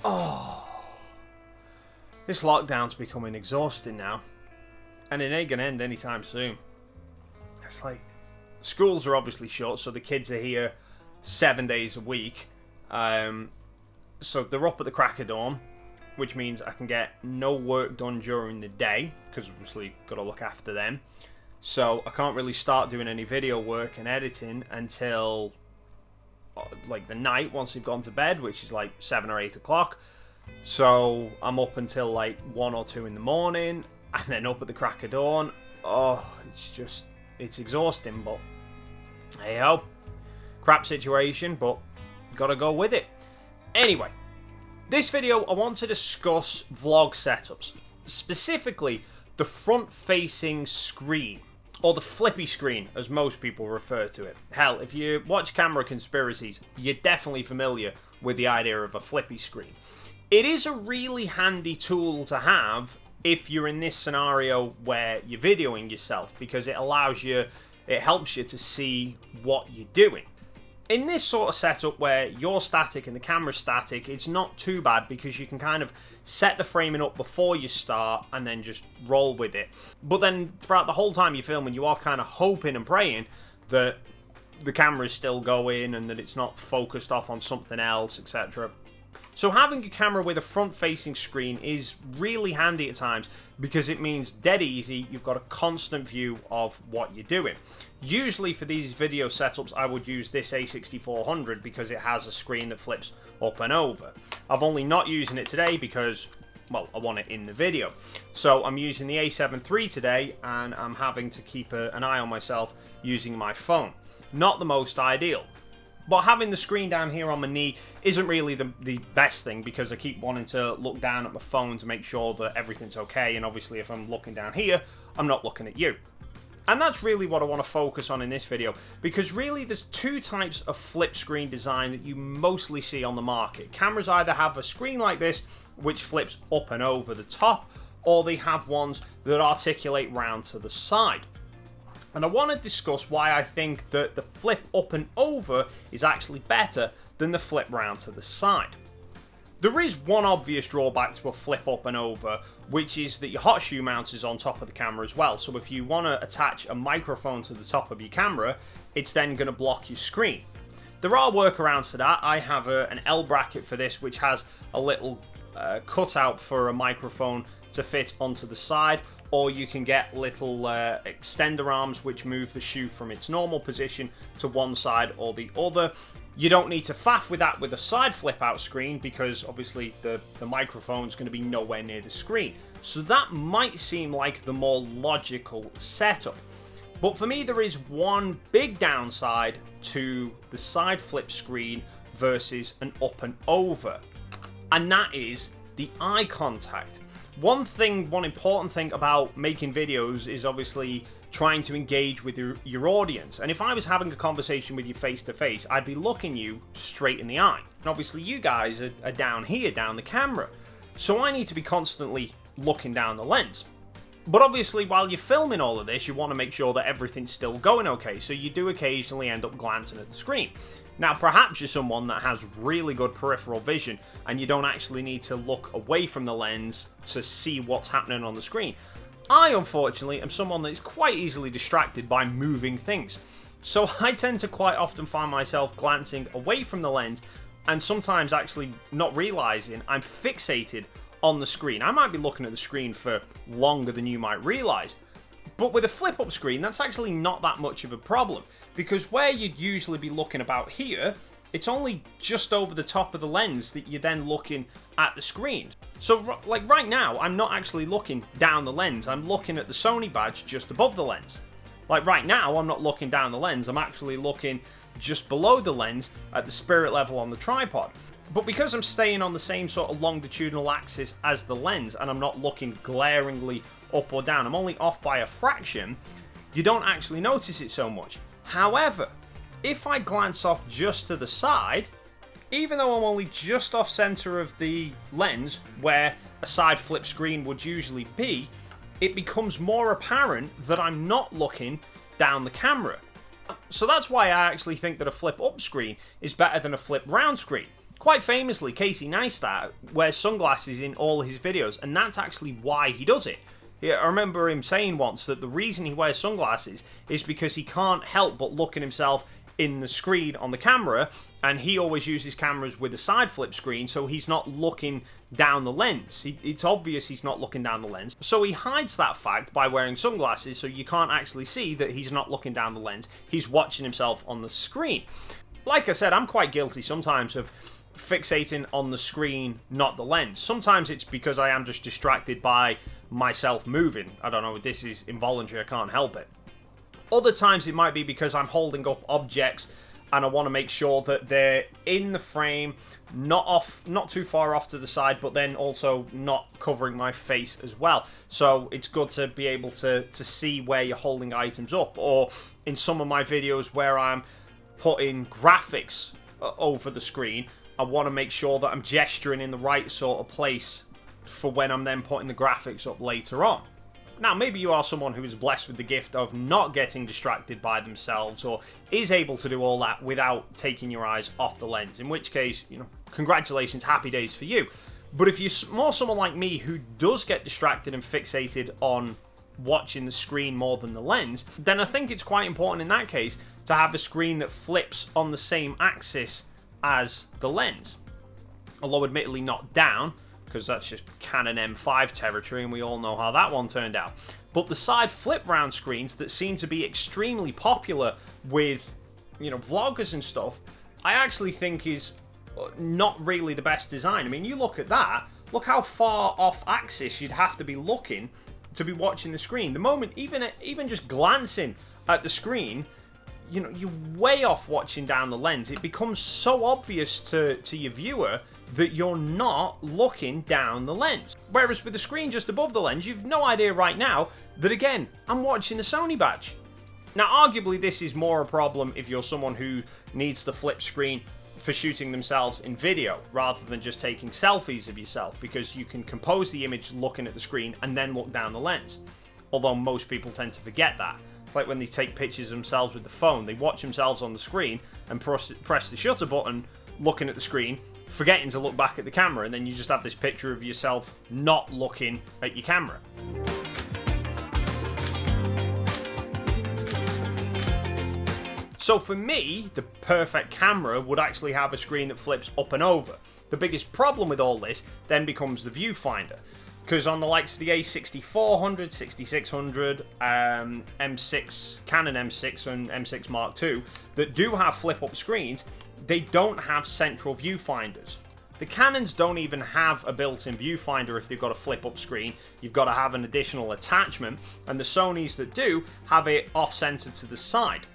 Oh, this lockdown's becoming exhausting now, and it ain't gonna end anytime soon. It's like, schools are obviously shut, so the kids are here 7 days a week. So they're up at the crack of dawn, which means I can get no work done during the day, because obviously got to look after them. So I can't really start doing any video work and editing until like the night once they've gone to bed, which is like 7 or 8 o'clock. So I'm up until like 1 or 2 in the morning, and then up at the crack of dawn. Oh, it's exhausting, but hey ho, crap situation, but gotta go with it. Anyway, this video I want to discuss vlog setups, specifically the front-facing screen, or the flippy screen as most people refer to it. Hell, if you watch Camera Conspiracies, you're definitely familiar with the idea of a flippy screen. It is a really handy tool to have if you're in this scenario where you're videoing yourself, because it helps you to see what you're doing. In this sort of setup where you're static and the camera's static, it's not too bad because you can kind of set the framing up before you start and then just roll with it. But then throughout the whole time you're filming, you are kind of hoping and praying that the camera's still going and that it's not focused off on something else, etc. So having a camera with a front-facing screen is really handy at times because it means dead easy, you've got a constant view of what you're doing. Usually for these video setups I would use this A6400 because it has a screen that flips up and over. I've only not using it today because, well, I want it in the video. So I'm using the A7 III today and I'm having to keep an eye on myself using my phone. Not the most ideal. But having the screen down here on my knee isn't really the best thing because I keep wanting to look down at my phone to make sure that everything's okay, and obviously if I'm looking down here, I'm not looking at you. And that's really what I want to focus on in this video, because really there's two types of flip screen design that you mostly see on the market. Cameras either have a screen like this, which flips up and over the top, or they have ones that articulate round to the side. And I want to discuss why I think that the flip up and over is actually better than the flip round to the side. There is one obvious drawback to a flip up and over, which is that your hot shoe mount is on top of the camera as well. So if you want to attach a microphone to the top of your camera, it's then going to block your screen. There are workarounds to that. I have an L bracket for this, which has a little cutout for a microphone to fit onto the side. Or you can get little extender arms which move the shoe from its normal position to one side or the other. You don't need to faff with that with a side flip out screen because obviously the microphone's going to be nowhere near the screen. So that might seem like the more logical setup. But for me there is one big downside to the side flip screen versus an up and over. And that is the eye contact. One important thing about making videos is obviously trying to engage with your audience. And if I was having a conversation with you face to face, I'd be looking you straight in the eye. And obviously you guys are down here, down the camera. So I need to be constantly looking down the lens. But obviously while you're filming all of this, you want to make sure that everything's still going okay. So you do occasionally end up glancing at the screen. Now, perhaps you're someone that has really good peripheral vision and you don't actually need to look away from the lens to see what's happening on the screen. I, unfortunately, am someone that is quite easily distracted by moving things. So I tend to quite often find myself glancing away from the lens and sometimes actually not realizing I'm fixated on the screen. I might be looking at the screen for longer than you might realize. But with a flip-up screen, that's actually not that much of a problem, because where you'd usually be looking about here, it's only just over the top of the lens that you're then looking at the screen. So, like right now, I'm not actually looking down the lens, I'm looking at the Sony badge just above the lens. Like right now, I'm not looking down the lens, I'm actually looking just below the lens at the spirit level on the tripod. But because I'm staying on the same sort of longitudinal axis as the lens and I'm not looking glaringly up or down, I'm only off by a fraction, you don't actually notice it so much. However, if I glance off just to the side, even though I'm only just off center of the lens where a side flip screen would usually be, it becomes more apparent that I'm not looking down the camera. So that's why I actually think that a flip up screen is better than a flip round screen. Quite famously, Casey Neistat wears sunglasses in all his videos, and that's actually why he does it. Yeah, I remember him saying once that the reason he wears sunglasses is because he can't help but look at himself in the screen on the camera, and he always uses cameras with a side flip screen, so he's not looking down the lens. It's obvious he's not looking down the lens, so he hides that fact by wearing sunglasses, so you can't actually see that he's not looking down the lens. He's watching himself on the screen. Like I said, I'm quite guilty sometimes of fixating on the screen, not the lens. Sometimes it's because I am just distracted by myself moving. I don't know, this is involuntary, I can't help it. Other times it might be because I'm holding up objects and I want to make sure that they're in the frame, not too far off to the side, but then also not covering my face as well. So it's good to be able to see where you're holding items up. Or in some of my videos where I'm putting graphics over the screen, I want to make sure that I'm gesturing in the right sort of place for when I'm then putting the graphics up later on. Now, maybe you are someone who is blessed with the gift of not getting distracted by themselves, or is able to do all that without taking your eyes off the lens, in which case, congratulations, happy days for you. But if you're more someone like me who does get distracted and fixated on watching the screen more than the lens, then I think it's quite important in that case to have a screen that flips on the same axis as the lens. Although admittedly not down, because that's just Canon M5 territory, and we all know how that one turned out. But the side flip round screens that seem to be extremely popular with, vloggers and stuff, I actually think is not really the best design. I mean, you look at that, look how far off axis you'd have to be looking to be watching the screen. The moment, even just glancing at the screen, you're way off watching down the lens. It becomes so obvious to your viewer that you're not looking down the lens. Whereas with the screen just above the lens, you've no idea right now that, again, I'm watching the Sony badge. Now, arguably, this is more a problem if you're someone who needs the flip screen for shooting themselves in video, rather than just taking selfies of yourself, because you can compose the image looking at the screen and then look down the lens. Although most people tend to forget that. Like when they take pictures of themselves with the phone, they watch themselves on the screen and press the shutter button, looking at the screen, forgetting to look back at the camera, and then you just have this picture of yourself not looking at your camera. So for me, the perfect camera would actually have a screen that flips up and over. The biggest problem with all this then becomes the viewfinder. Because on the likes of the A6400, 6600, M6, Canon M6 and M6 Mark II that do have flip-up screens, they don't have central viewfinders. The Canons don't even have a built-in viewfinder if they've got a flip-up screen. You've got to have an additional attachment, and the Sonys that do have it off-centered to the side,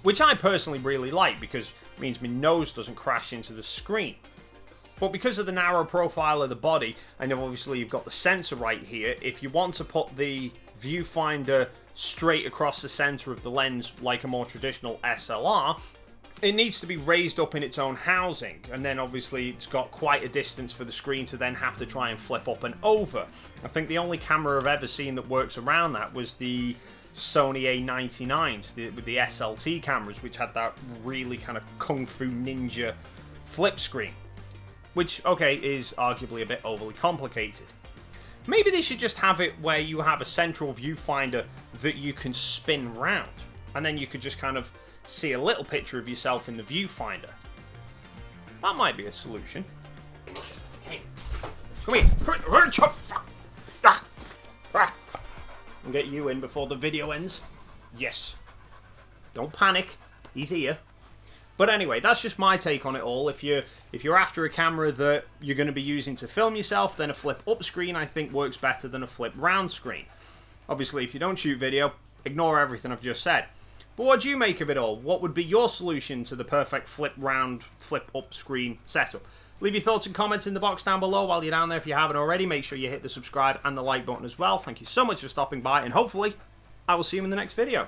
which I personally really like because it means my nose doesn't crash into the screen. But because of the narrow profile of the body, and obviously you've got the sensor right here, if you want to put the viewfinder straight across the center of the lens like a more traditional SLR, it needs to be raised up in its own housing, and then obviously it's got quite a distance for the screen to then have to try and flip up and over. I think the only camera I've ever seen that works around that was the Sony A99s with the SLT cameras, which had that really kind of kung fu ninja flip screen. Which, okay, is arguably a bit overly complicated. Maybe they should just have it where you have a central viewfinder that you can spin round, and then you could just kind of see a little picture of yourself in the viewfinder. That might be a solution. Hey, come here. I'll get you in before the video ends. Yes. Don't panic. He's here. But anyway, that's just my take on it all. If you're after a camera that you're going to be using to film yourself, then a flip up screen I think works better than a flip round screen. Obviously, if you don't shoot video, ignore everything I've just said. But what do you make of it all? What would be your solution to the perfect flip round, flip up screen setup? Leave your thoughts and comments in the box down below. While you're down there, if you haven't already, make sure you hit the subscribe and the like button as well. Thank you so much for stopping by, and hopefully I will see you in the next video.